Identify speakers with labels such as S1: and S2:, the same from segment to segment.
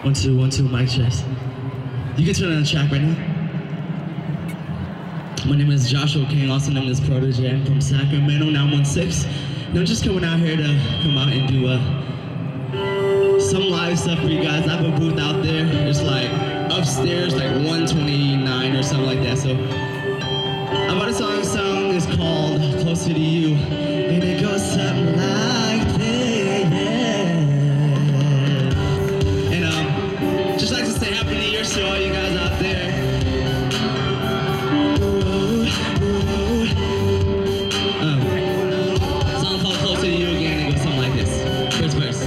S1: 1, 2, mic checks. You can turn on the track right now. My name is Joshua King, also known as Proto J. I'm from Sacramento, 916. And I'm just coming out here to come out and do some live stuff for you guys. I have a booth out there. It's like upstairs, like 129 or something like that. So I bought a song is called Closer to You. And it goes something like this. And just like to say Happy New Year to all you guys out there. Song called Closer to You again. It goes something like this. First verse.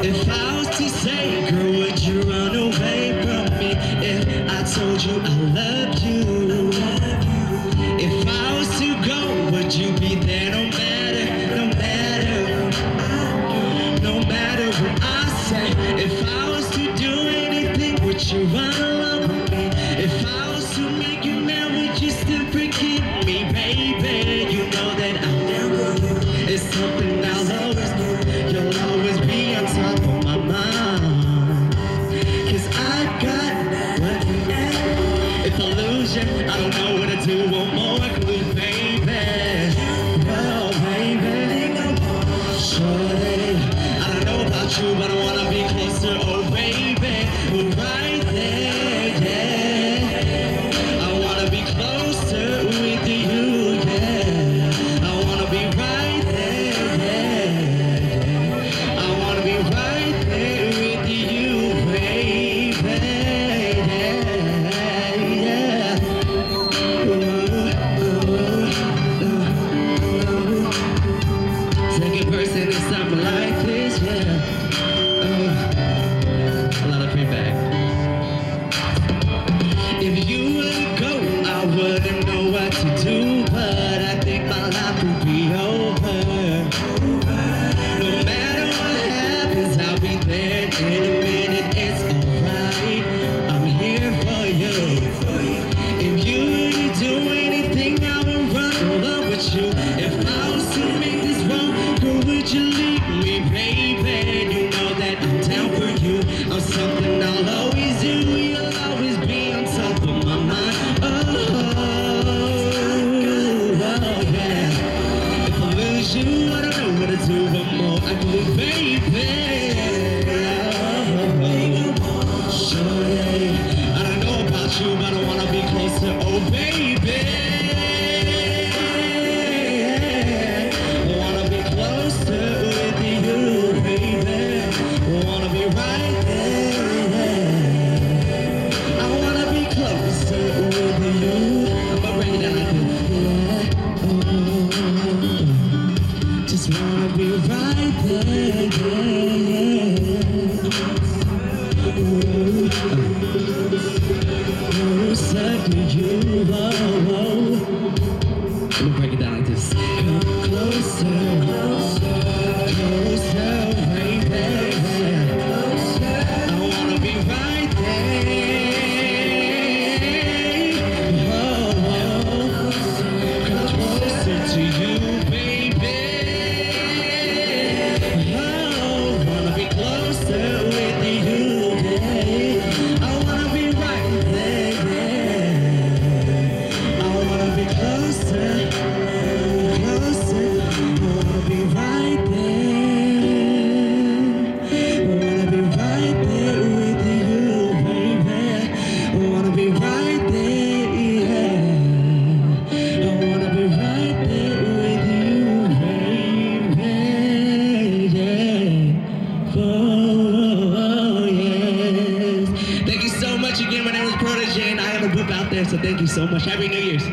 S1: If I was to say, girl, would you run away from me if I told you I loved you? If I was to go, would you be there no matter what I say? If I was to do anything, would you run along with me? If I was to make you mad, would you still forgive me, baby? You know that I'll never do. It's something I'll always do. You'll always be on top of my mind. 'Cause I've got what you need. If I lose you, I don't know what to do. One more clue, baby. Oh, baby. Shorty, I don't know about you, but I wanna be closer. Oh, baby, right there, yeah. I wanna be closer with you, yeah. I wanna be right there, yeah. I wanna be right there with you, baby, yeah. Second person is something like this, yeah. A lot of feedback. If you would go, I wouldn't know what to do, but I think my life would be over. No matter what happens, I'll be there in a minute. It's alright. I'm here for you. If you would do anything, I would run along with you. If I was to make this wrong, girl, would you leave me, baby? You know that I'm down for you. I'm something I'll always do. You'll always be on top of my mind. Oh, yeah. If I lose you, I don't know what to do. One more I can do, baby. Shorty, I don't know about you, but I wanna be closer. Oh, baby. I wanna be closer with you, baby. I wanna be right there. I wanna be closer with you. I'm gonna bring it down like this. Just wanna be right there, closer to you, oh. I'm gonna break it down like this. Come closer, closer, baby. I wanna be right there. Oh, come closer to you, baby. Oh, wanna be closer with you, yeah. I wanna be right there, yeah. I wanna be closer, closer. I wanna be right there. I wanna be right there with you, baby. I wanna be right there, yeah. I wanna be right there with you, baby, yeah. Oh, yes. Thank you so much again. My name is Proto J, and I have a book out there, so thank you so much. Happy New Year's.